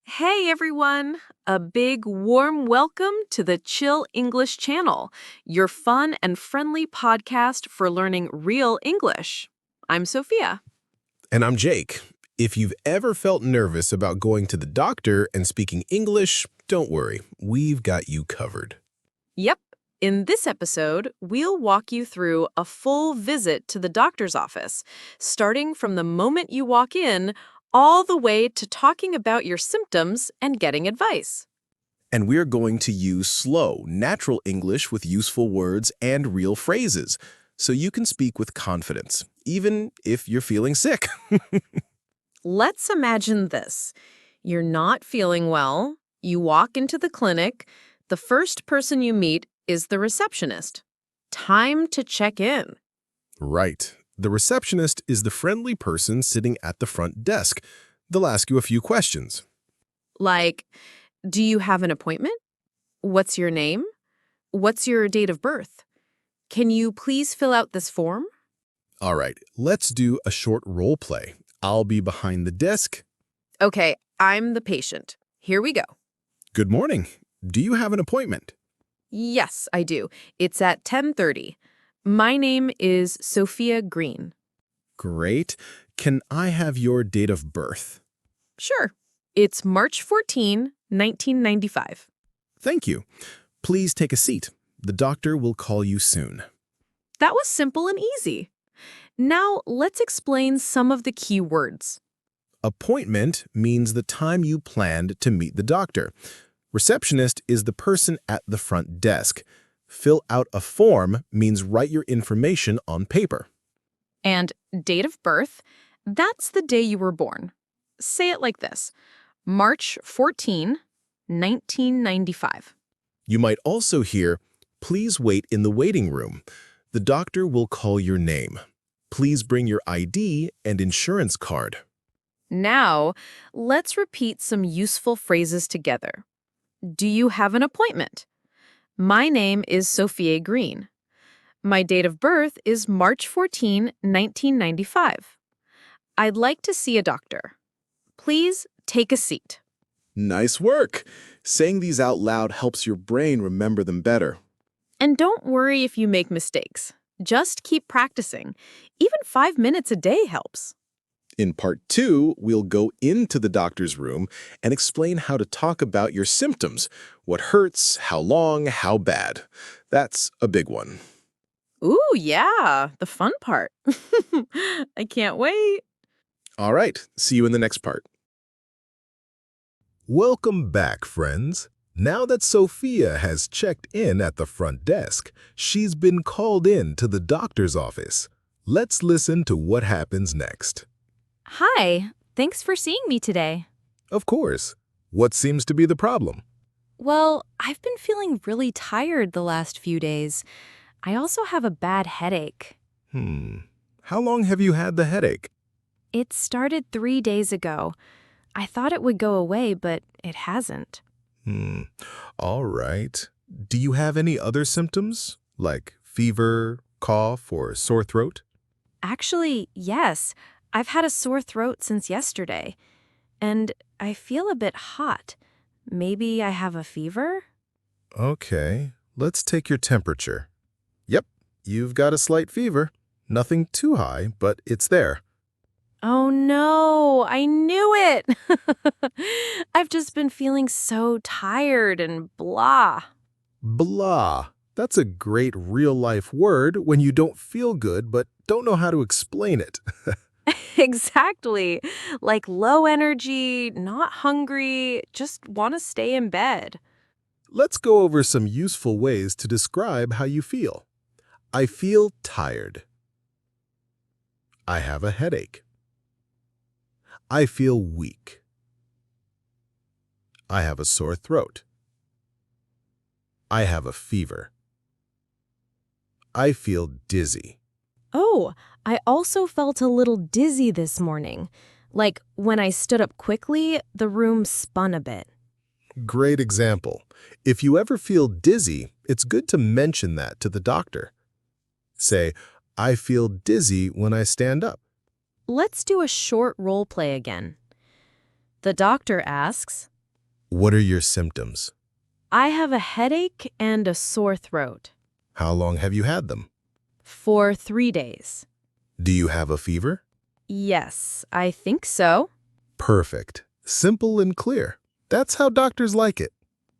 Hey everyone! A big warm welcome to the Chill English channel, your fun and friendly podcast for learning real English. I'm Sophia. And I'm Jake. If you've ever felt nervous about going to the doctor and speaking English, don't worry, we've got you covered. Yep, in this episode, we'll walk you through a full visit to the doctor's office, starting from the moment you walk in all the way to talking about your symptoms and getting advice. And we're going to use slow, natural English with useful words and real phrases, so you can speak with confidence, even if you're feeling sick. Let's imagine this. You're not feeling well, you walk into the clinic, the first person you meet is the receptionist. Time to check in. Right. The receptionist is the friendly person sitting at the front desk. They'll ask you a few questions. Like, do you have an appointment? What's your name? What's your date of birth? Can you please fill out this form? All right, let's do a short role play. I'll be behind the desk. Okay, I'm the patient. Here we go. Good morning. Do you have an appointment? Yes, I do. It's at 10:30. My name is Sophia Green. Great. Can I have your date of birth? Sure. It's March 14, 1995. Thank you. Please take a seat. The doctor will call you soon. That was simple and easy. Now, let's explain some of the key words. Appointment means the time you planned to meet the doctor. Receptionist is the person at the front desk. Fill out a form means write your information on paper. And date of birth, that's the day you were born. Say it like this: March 14, 1995. You might also hear, please wait in the waiting room. The doctor will call your name. Please bring your ID and insurance card. Now, let's repeat some useful phrases together. Do you have an appointment? My name is Sophia Green. My date of birth is March 14, 1995. I'd like to see a doctor. Please take a seat. Nice work. Saying these out loud helps your brain remember them better. And don't worry if you make mistakes. Just keep practicing. Even 5 minutes a day helps. In part 2, we'll go into the doctor's room and explain how to talk about your symptoms, what hurts, how long, how bad. That's a big one. Ooh, yeah, the fun part. I can't wait. All right, see you in the next part. Welcome back, friends. Now that Sophia has checked in at the front desk, she's been called in to the doctor's office. Let's listen to what happens next. Hi, thanks for seeing me today. Of course. What seems to be the problem? Well, I've been feeling really tired the last few days. I also have a bad headache. How long have you had the headache? It started 3 days ago. I thought it would go away, but it hasn't. All right. Do you have any other symptoms, like fever, cough, or sore throat? Actually, yes. I've had a sore throat since yesterday, and I feel a bit hot. Maybe I have a fever? Okay, let's take your temperature. Yep, you've got a slight fever. Nothing too high, but it's there. Oh no, I knew it! I've just been feeling so tired and blah. Blah. That's a great real-life word when you don't feel good but don't know how to explain it. Exactly. Like low energy, not hungry, just want to stay in bed. Let's go over some useful ways to describe how you feel. I feel tired. I have a headache. I feel weak. I have a sore throat. I have a fever. I feel dizzy. Oh, I also felt a little dizzy this morning. Like when I stood up quickly, the room spun a bit. Great example. If you ever feel dizzy, it's good to mention that to the doctor. Say, I feel dizzy when I stand up. Let's do a short role play again. The doctor asks, What are your symptoms? I have a headache and a sore throat. How long have you had them? For 3 days. Do you have a fever? Yes, I think so. Perfect. Simple and clear. That's how doctors like it.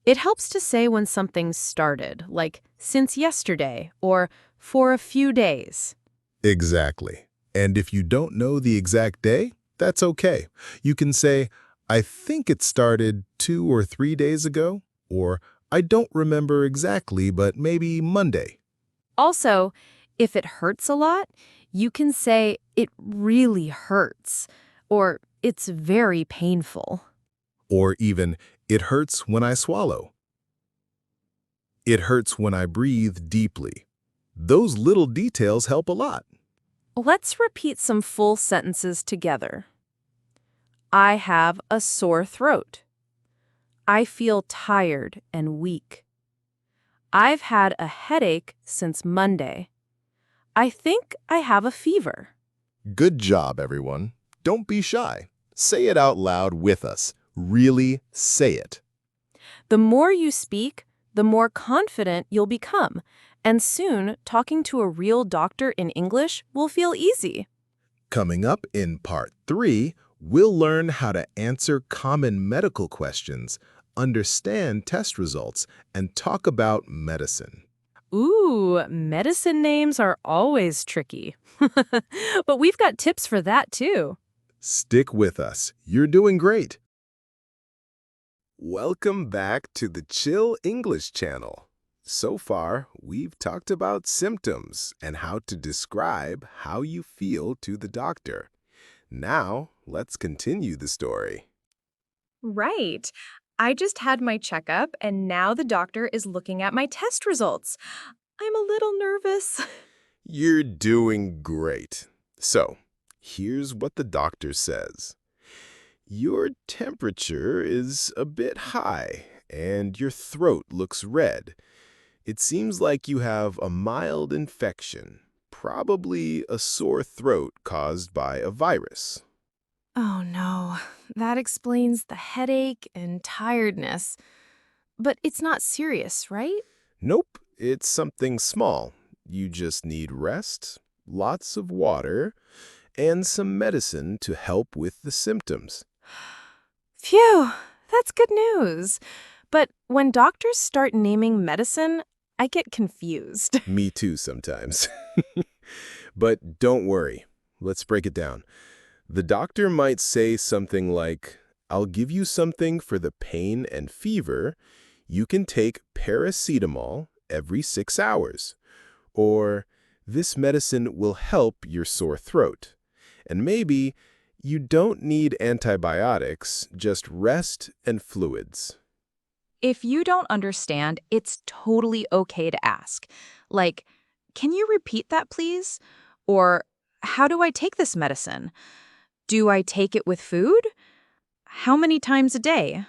It helps to say when something started, like since yesterday or for a few days. Exactly. And if you don't know the exact day, that's okay. You can say, I think it started 2 or 3 days ago, or I don't remember exactly, but maybe Monday. Also, if it hurts a lot, you can say it really hurts or it's very painful. Or even, it hurts when I swallow. It hurts when I breathe deeply. Those little details help a lot. Let's repeat some full sentences together. I have a sore throat. I feel tired and weak. I've had a headache since Monday. I think I have a fever. Good job, everyone. Don't be shy. Say it out loud with us. Really say it. The more you speak, the more confident you'll become, and soon talking to a real doctor in English will feel easy. Coming up in Part 3, we'll learn how to answer common medical questions, understand test results, and talk about medicine. Ooh, medicine names are always tricky. But we've got tips for that too. Stick with us. You're doing great. Welcome back to the Chill English channel. So far, we've talked about symptoms and how to describe how you feel to the doctor. Now, let's continue the story. Right. I just had my checkup, and now the doctor is looking at my test results. I'm a little nervous. You're doing great. So, here's what the doctor says. Your temperature is a bit high, and your throat looks red. It seems like you have a mild infection, probably a sore throat caused by a virus. Oh no, that explains the headache and tiredness. But it's not serious, right? Nope, it's something small. You just need rest, lots of water, and some medicine to help with the symptoms. Phew, that's good news. But when doctors start naming medicine, I get confused. Me too sometimes. But don't worry. Let's break it down. The doctor might say something like, I'll give you something for the pain and fever. You can take paracetamol every 6 hours. Or, this medicine will help your sore throat. And maybe you don't need antibiotics, just rest and fluids. If you don't understand, it's totally okay to ask. Like, can you repeat that, please? Or, how do I take this medicine? Do I take it with food? How many times a day?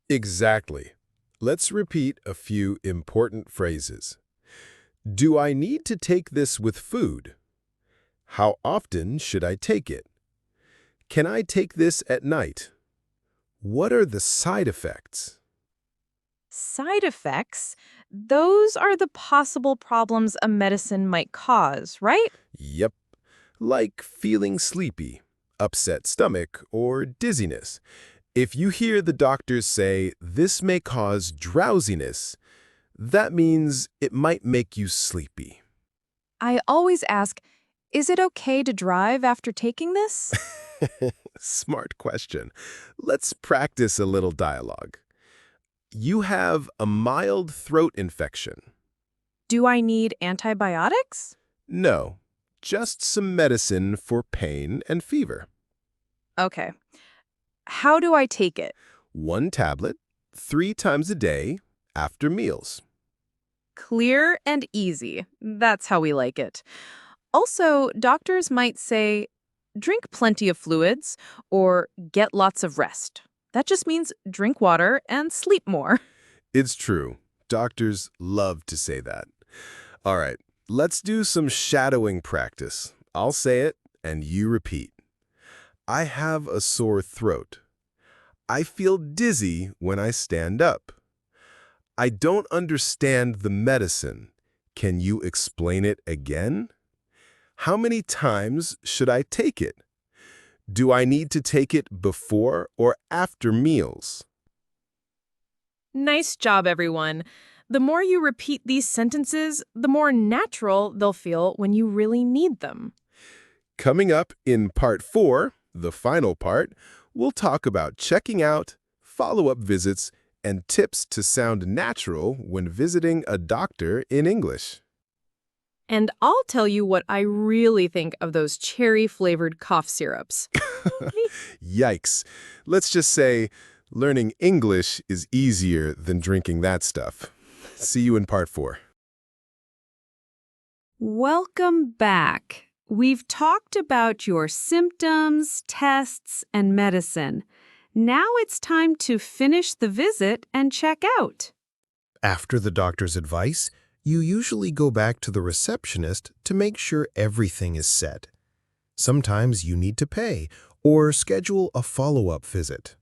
Exactly. Let's repeat a few important phrases. Do I need to take this with food? How often should I take it? Can I take this at night? What are the side effects? Side effects? Those are the possible problems a medicine might cause, right? Yep, like feeling sleepy, upset stomach, or dizziness. If you hear the doctors say, this may cause drowsiness, that means it might make you sleepy. I always ask, is it okay to drive after taking this? Smart question. Let's practice a little dialogue. You have a mild throat infection. Do I need antibiotics? No, just some medicine for pain and fever. Okay. How do I take it? 1 tablet, 3 times a day, after meals. Clear and easy. That's how we like it. Also, doctors might say, drink plenty of fluids or get lots of rest. That just means drink water and sleep more. It's true. Doctors love to say that. All right, let's do some shadowing practice. I'll say it, and you repeat. I have a sore throat. I feel dizzy when I stand up. I don't understand the medicine. Can you explain it again? How many times should I take it? Do I need to take it before or after meals? Nice job, everyone. The more you repeat these sentences, the more natural they'll feel when you really need them. Coming up in part 4, the final part, we'll talk about checking out, follow-up visits, and tips to sound natural when visiting a doctor in English. And I'll tell you what I really think of those cherry-flavored cough syrups. Yikes. Let's just say learning English is easier than drinking that stuff. See you in part 4. Welcome back. We've talked about your symptoms, tests, and medicine. Now it's time to finish the visit and check out. After the doctor's advice, you usually go back to the receptionist to make sure everything is set. Sometimes you need to pay or schedule a follow-up visit.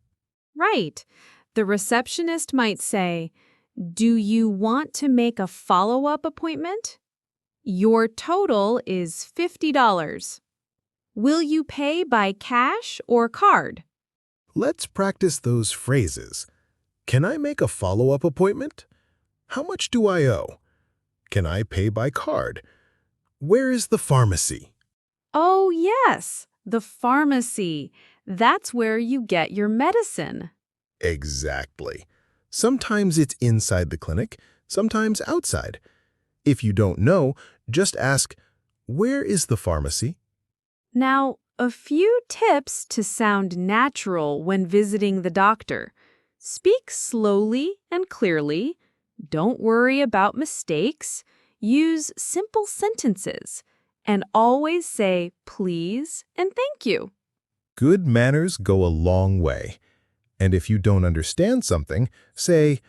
Right. The receptionist might say, "Do you want to make a follow-up appointment? Your total is $50. Will you pay by cash or card?" Let's practice those phrases. Can I make a follow-up appointment? How much do I owe? Can I pay by card? Where is the pharmacy? Oh, yes, the pharmacy. That's where you get your medicine. Exactly. Sometimes it's inside the clinic, sometimes outside. If you don't know, just ask, where is the pharmacy? Now, a few tips to sound natural when visiting the doctor. Speak slowly and clearly. Don't worry about mistakes. Use simple sentences. And always say please and thank you. Good manners go a long way. And if you don't understand something, say,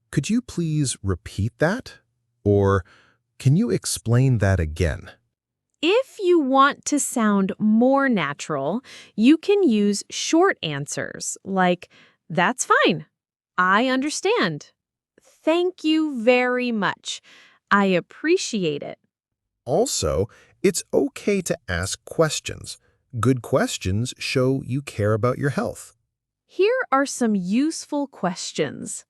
could you please repeat that? Or, can you explain that again? If you want to sound more natural, you can use short answers like, "That's fine. I understand. Thank you very much. I appreciate it." Also, it's okay to ask questions. Good questions show you care about your health. Here are some useful questions.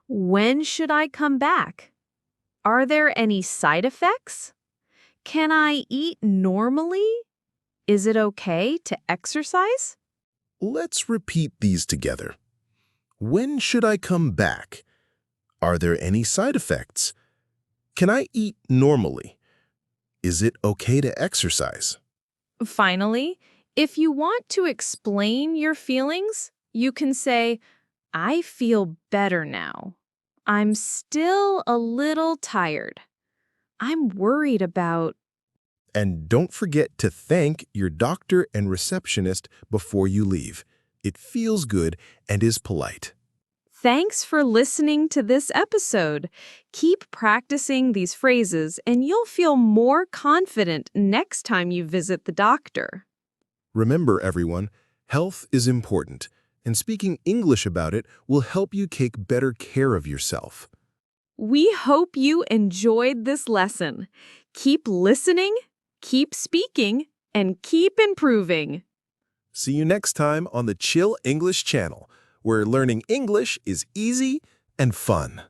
When should I come back? Are there any side effects? Can I eat normally? Is it okay to exercise? Let's repeat these together. When should I come back? Are there any side effects? Can I eat normally? Is it okay to exercise? Finally, if you want to explain your feelings, you can say, "I feel better now. I'm still a little tired. I'm worried about..." And don't forget to thank your doctor and receptionist before you leave. It feels good and is polite. Thanks for listening to this episode. Keep practicing these phrases and you'll feel more confident next time you visit the doctor. Remember, everyone, health is important, and speaking English about it will help you take better care of yourself. We hope you enjoyed this lesson. Keep listening, keep speaking, and keep improving. See you next time on the Chill English channel, where learning English is easy and fun.